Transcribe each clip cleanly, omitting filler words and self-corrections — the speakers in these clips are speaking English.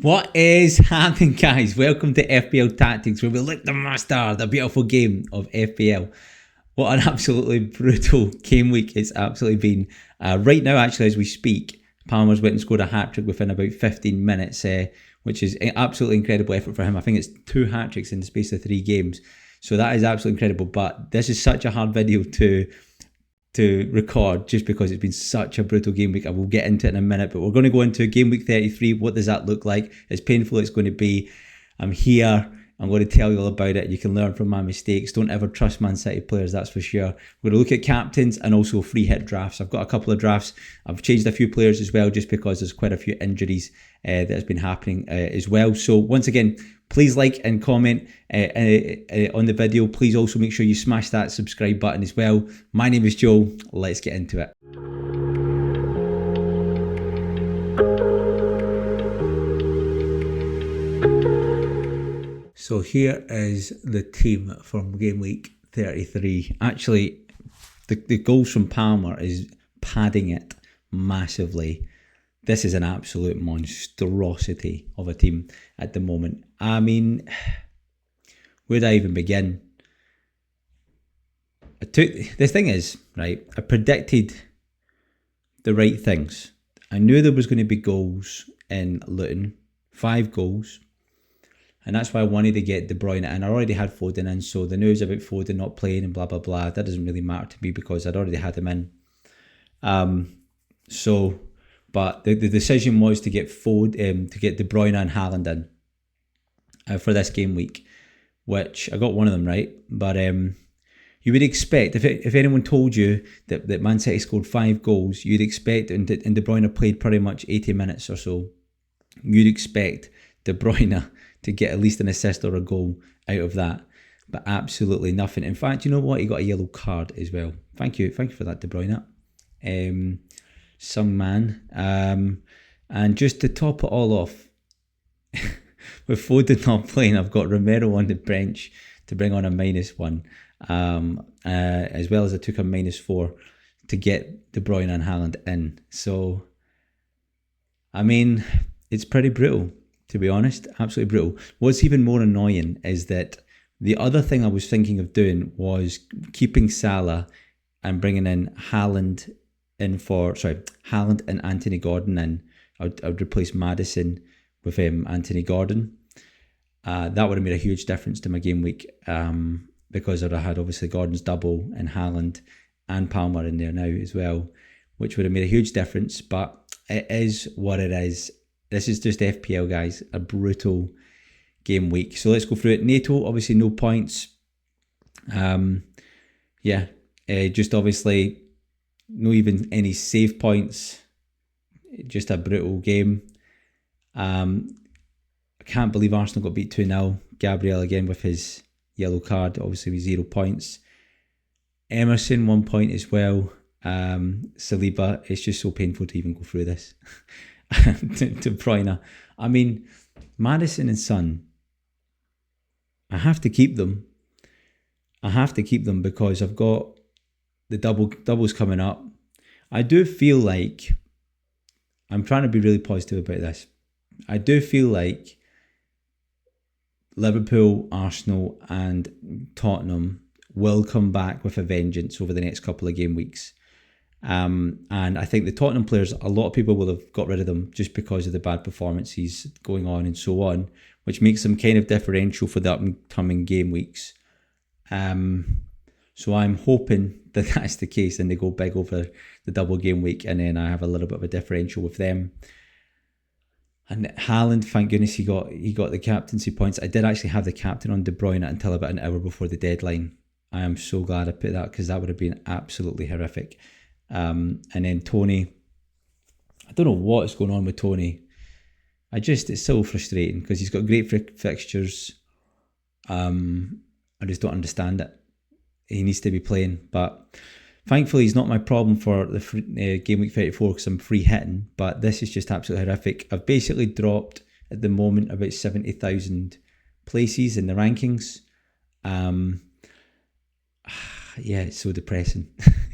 What is happening, guys? Welcome to FPL Tactics, where we look to master the beautiful game of FPL. What an absolutely brutal game week it's absolutely been. Right now, actually, as we speak, Palmer's went and scored a hat-trick within about 15 minutes, which is an absolutely incredible effort for him. I think it's 2 hat-tricks in the space of 3 games. So that is absolutely incredible. But this is such a hard video to record just because it's been such a brutal game week. I will get into it in a minute, but we're going to go into game week 33. What does that look like? As painful as it's going to be, I'm here. I'm going to tell you all about it. You can learn from my mistakes. Don't ever trust Man City players, that's for sure. We're going to look at captains and also free hit drafts. I've got a couple of drafts. I've changed a few players as well, just because there's quite a few injuries that has been happening as well. So once again, please like and comment on the video. Please also make sure you smash that subscribe button as well. My name is Joe. Let's get into it. So here is the team from game week 33. Actually, the goals from Palmer is padding it massively. This is an absolute monstrosity of a team at the moment. I mean, where do I even begin? The thing is, right, I predicted the right things. I knew there was going to be goals in Luton, 5 goals. And that's why I wanted to get De Bruyne in. I already had Foden in, so the news about Foden not playing and blah, blah, blah, that doesn't really matter to me because I'd already had him in. But the decision was to get to get De Bruyne and Haaland in for this game week, which I got one of them right. But you would expect, if anyone told you that Man City scored 5 goals, you'd expect, and De Bruyne played pretty much 80 minutes or so, you'd expect De Bruyne to get at least an assist or a goal out of that. But absolutely nothing. In fact, you know what? He got a yellow card as well. Thank you for that, De Bruyne. Some man. And just to top it all off, with Foden not playing, I've got Romero on the bench to bring on a -1, as well as I took a -4 to get De Bruyne and Haaland in. So, I mean, it's pretty brutal, to be honest. Absolutely brutal. What's even more annoying is that the other thing I was thinking of doing was keeping Salah and bringing in Haaland and Anthony Gordon in. I'd replace Maddison with Anthony Gordon. That would have made a huge difference to my game week because I'd have had obviously Gordon's double and Haaland and Palmer in there now as well, which would have made a huge difference. But it is what it is. This is just FPL, guys. A brutal game week. So let's go through it. NATO, obviously no points. Just obviously no even any save points. Just a brutal game. I can't believe Arsenal got beat 2-0. Gabriel again with his yellow card, obviously with 0 points. Emerson 1 point as well. Saliba, it's just so painful to even go through this. De Bruyne. I mean, Maddison and Son, I have to keep them. Because I've got the doubles coming up. I do feel like, I'm trying to be really positive about this. I do feel like Liverpool, Arsenal and Tottenham will come back with a vengeance over the next couple of game weeks. And I think the Tottenham players, a lot of people will have got rid of them just because of the bad performances going on and so on, which makes them kind of differential for the upcoming game weeks. So I'm hoping that that's the case and they go big over the double game week, and then I have a little bit of a differential with them. And Haaland, thank goodness he got the captaincy points. I did actually have the captain on De Bruyne until about an hour before the deadline. I am so glad I put that because that would have been absolutely horrific. And then Tony, I don't know what is going on with Tony. It's so frustrating because he's got great fixtures. I just don't understand it. He needs to be playing, but thankfully he's not my problem for the game week 34 because I'm free hitting. But this is just absolutely horrific. I've basically dropped at the moment about 70,000 places in the rankings. Yeah, it's so depressing.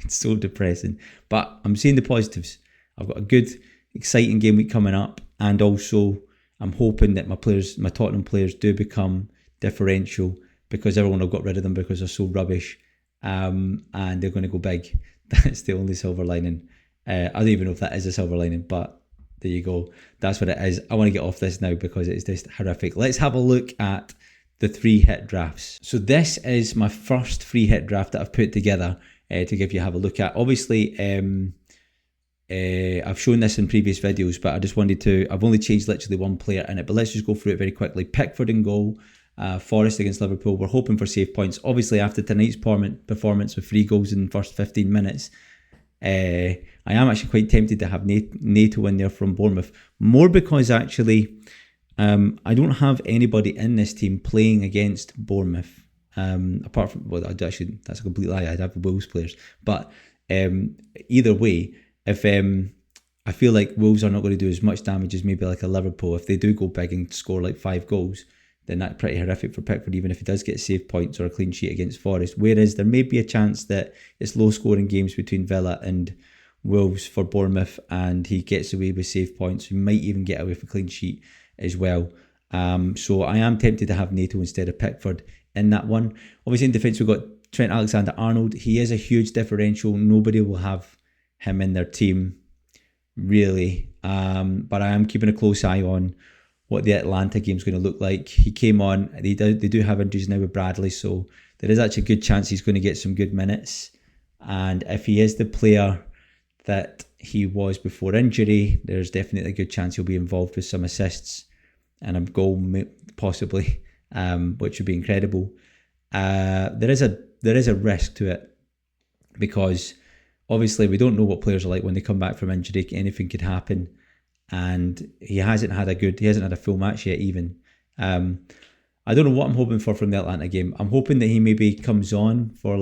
It's so depressing. But I'm seeing the positives. I've got a good, exciting game week coming up, and also I'm hoping that my Tottenham players do become differential, because everyone will got rid of them because they're so rubbish, and they're going to go big. That's the only silver lining. I don't even know if that is a silver lining, but there you go. That's what it is. I want to get off this now because it's just horrific. Let's have a look at the 3-hit drafts. So this is my first 3-hit draft that I've put together to give you a have a look at. Obviously, I've shown this in previous videos, but I just wanted to, I've only changed literally one player in it, but let's just go through it very quickly. Pickford in goal, Forest against Liverpool. We're hoping for save points. Obviously, after tonight's performance with 3 goals in the first 15 minutes, I am actually quite tempted to have NATO in there from Bournemouth. More because actually, I don't have anybody in this team playing against Bournemouth. Apart from, well, actually, that's a complete lie. I'd have Wolves players. But either way, if I feel like Wolves are not going to do as much damage as maybe like a Liverpool, if they do go big and score like 5 goals, then that's pretty horrific for Pickford, even if he does get save points or a clean sheet against Forest. Whereas there may be a chance that it's low scoring games between Villa and Wolves for Bournemouth, and he gets away with save points. He might even get away with a clean sheet as well. So I am tempted to have NATO instead of Pickford in that one. Obviously in defence we've got Trent Alexander-Arnold. He is a huge differential. Nobody will have him in their team really. But I am keeping a close eye on what the Atlanta game is going to look like. He came on. They do have injuries now with Bradley, so there is actually a good chance he's going to get some good minutes. And if he is the player that he was before injury, there's definitely a good chance he'll be involved with some assists and a goal possibly, which would be incredible. There is a risk to it because obviously we don't know what players are like when they come back from injury. Anything could happen. And he hasn't had a full match yet even. I don't know what I'm hoping for from the Atlanta game. I'm hoping that he maybe comes on for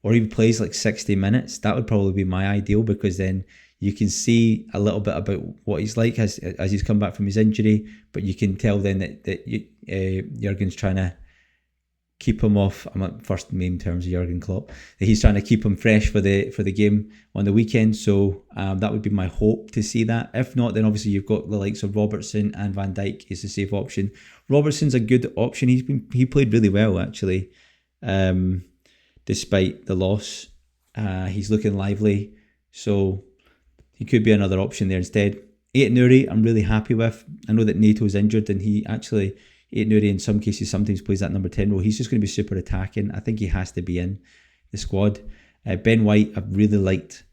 or he plays like 60 minutes. That would probably be my ideal, because then you can see a little bit about what he's like as he's come back from his injury. But you can tell then that Jurgen's trying to keep him off. I'm at first main terms of Jurgen Klopp. He's trying to keep him fresh for the game on the weekend. So that would be my hope to see that. If not, then obviously you've got the likes of Robertson and Van Dijk is the safe option. Robertson's a good option. He played really well actually, despite the loss. He's looking lively, so he could be another option there instead. Ait Nouri, I'm really happy with. I know that NATO's injured, and he actually, Ait Nouri in some cases sometimes plays that number 10 role. He's just going to be super attacking. I think he has to be in the squad. Ben White, I've really liked.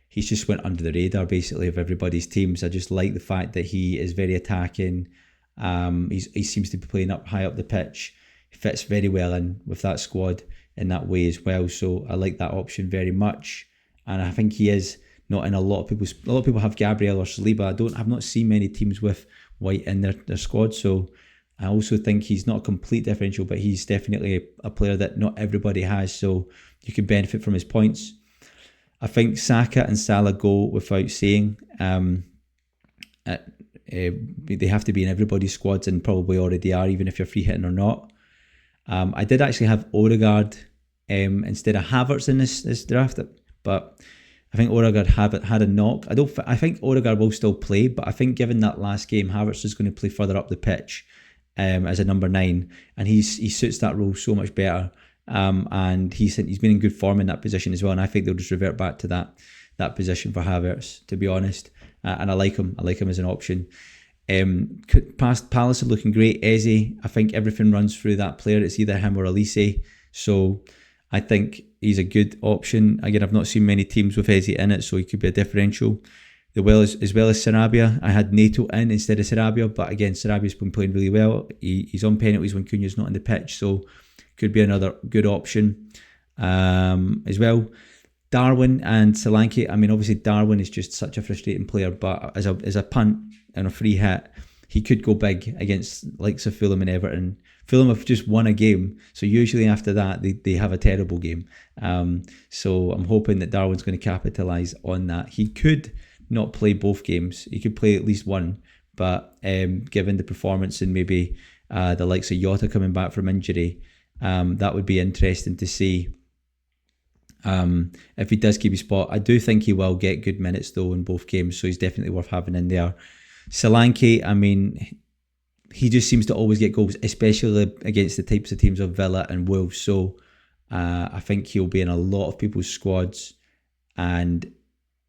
He's just went under the radar basically of everybody's teams. I just like the fact that he is very attacking. He seems to be playing high up the pitch. He fits very well in with that squad in that way as well. So I like that option very much. And I think he is not in a lot of people have Gabriel or Saliba. I've not seen many teams with White in their squad. So I also think he's not a complete differential, but he's definitely a player that not everybody has. So you can benefit from his points. I think Saka and Salah go without saying. They have to be in everybody's squads and probably already are, even if you're free hitting or not. I did actually have Odegaard instead of Havertz in this draft, but I think Odegaard had a knock. I think Odegaard will still play, but I think given that last game, Havertz is going to play further up the pitch as a number 9, and he suits that role so much better. And he's been in good form in that position as well, and I think they'll just revert back to that position for Havertz, to be honest. And I like him. I like him as an option. Past Palace are looking great. Eze, I think everything runs through that player. It's either him or Elise. So I think he's a good option. Again, I've not seen many teams with Eze in it, so he could be a differential. As well as Sarabia, I had NATO in instead of Sarabia, but again, Sarabia's been playing really well. He's on penalties when Cunha's not on the pitch, so could be another good option as well. Darwin and Solanke. I mean, obviously Darwin is just such a frustrating player, but as a punt and a free hit, he could go big against likes of Fulham and Everton. Fulham have just won a game, so usually after that they have a terrible game. So I'm hoping that Darwin's going to capitalise on that. He could not play both games. He could play at least one, but given the performance and maybe the likes of Jota coming back from injury, that would be interesting to see. If he does keep his spot, I do think he will get good minutes though in both games, so he's definitely worth having in there. Solanke, I mean, he just seems to always get goals, especially against the types of teams of Villa and Wolves. So I think he'll be in a lot of people's squads. And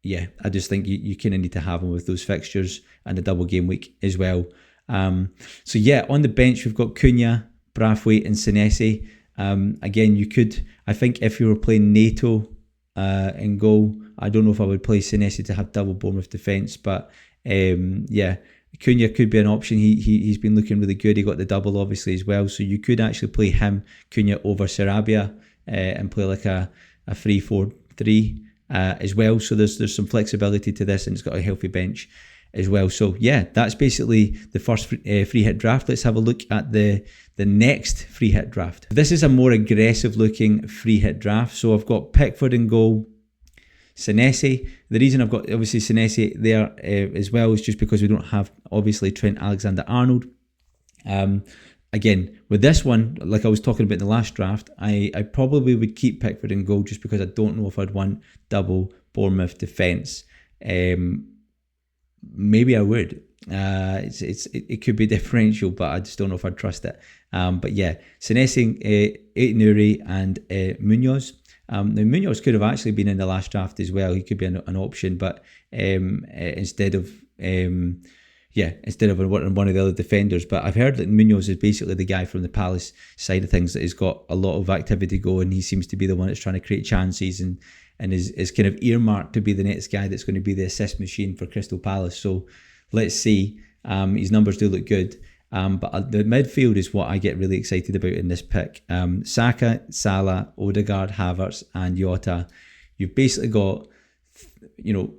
yeah, I just think you kind of need to have him with those fixtures and the double game week as well. So yeah, on the bench, we've got Cunha, Braithwaite and Senesi. Again, you could, I think if you were playing NATO in goal, I don't know if I would play Senesi to have double Bournemouth defence, but yeah, Cunha could be an option. He's been looking really good. He got the double obviously as well, so you could actually play him, Cunha over Sarabia, and play like a 3-4-3 as well. So there's some flexibility to this, and it's got a healthy bench as well. So yeah, that's basically the first free hit draft. Let's have a look at the next free hit draft. This is a more aggressive looking free hit draft. So I've got Pickford in goal, Senesi. The reason I've got obviously Senesi there as well is just because we don't have obviously Trent Alexander-Arnold. Again, with this one, like I was talking about in the last draft, I probably would keep Pickford in goal just because I don't know if I'd want double Bournemouth defence. Maybe I would. It could be differential, but I just don't know if I'd trust it. But yeah, Senesi, Aït-Nouri and Munoz. Now Munoz could have actually been in the last draft as well. He could be an option, but instead of one of the other defenders. But I've heard that Munoz is basically the guy from the Palace side of things that has got a lot of activity going. He seems to be the one that's trying to create chances and is kind of earmarked to be the next guy that's going to be the assist machine for Crystal Palace. So let's see. His numbers do look good. But the midfield is what I get really excited about in this pick. Saka, Salah, Odegaard, Havertz and Jota. You've basically got,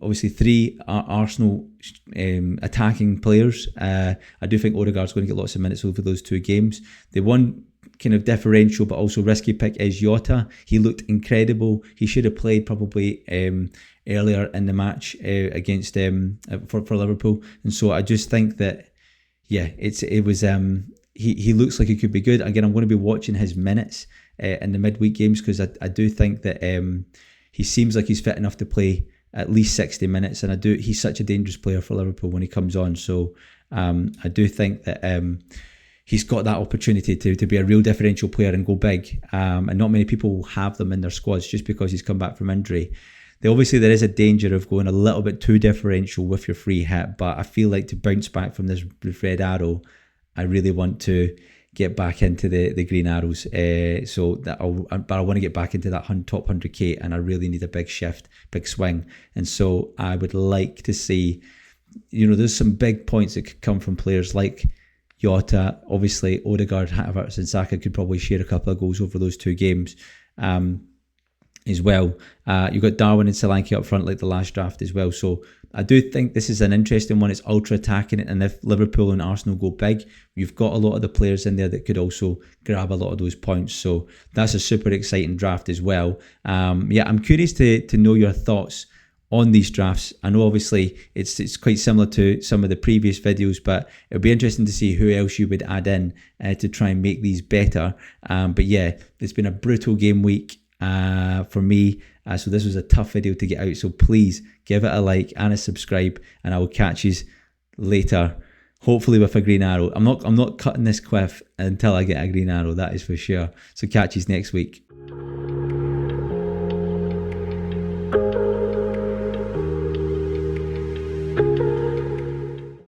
obviously three Arsenal attacking players. I do think Odegaard's going to get lots of minutes over those two games. The one kind of differential but also risky pick is Jota. He looked incredible. He should have played probably earlier in the match against for Liverpool. And so I just think that he looks like he could be good. Again, I'm going to be watching his minutes in the midweek games because I do think that he seems like he's fit enough to play at least 60 minutes, and he's such a dangerous player for Liverpool when he comes on. So I do think that he's got that opportunity to be a real differential player and go big. And not many people will have them in their squads just because he's come back from injury. Obviously, there is a danger of going a little bit too differerential with your free hit, but I feel like to bounce back from this red arrow, I really want to get back into the green arrows. But I want to get back into that top 100k, and I really need a big shift, big swing. And so I would like to see, there's some big points that could come from players like Jota. Obviously, Odegaard, Havertz and Saka could probably share a couple of goals over those two games. As well. You've got Darwin and Solanke up front like the last draft as well. So I do think this is an interesting one. It's ultra attacking, and if Liverpool and Arsenal go big, you've got a lot of the players in there that could also grab a lot of those points. So that's a super exciting draft as well. I'm curious to know your thoughts on these drafts. I know obviously it's quite similar to some of the previous videos, but it'll be interesting to see who else you would add in to try and make these better. But yeah, it's been a brutal game week for me, so this was a tough video to get out, so please give it a like and a subscribe, and I will catch you later, hopefully with a green arrow. I'm not cutting this quiff until I get a green arrow, that is for sure. So catch you next week.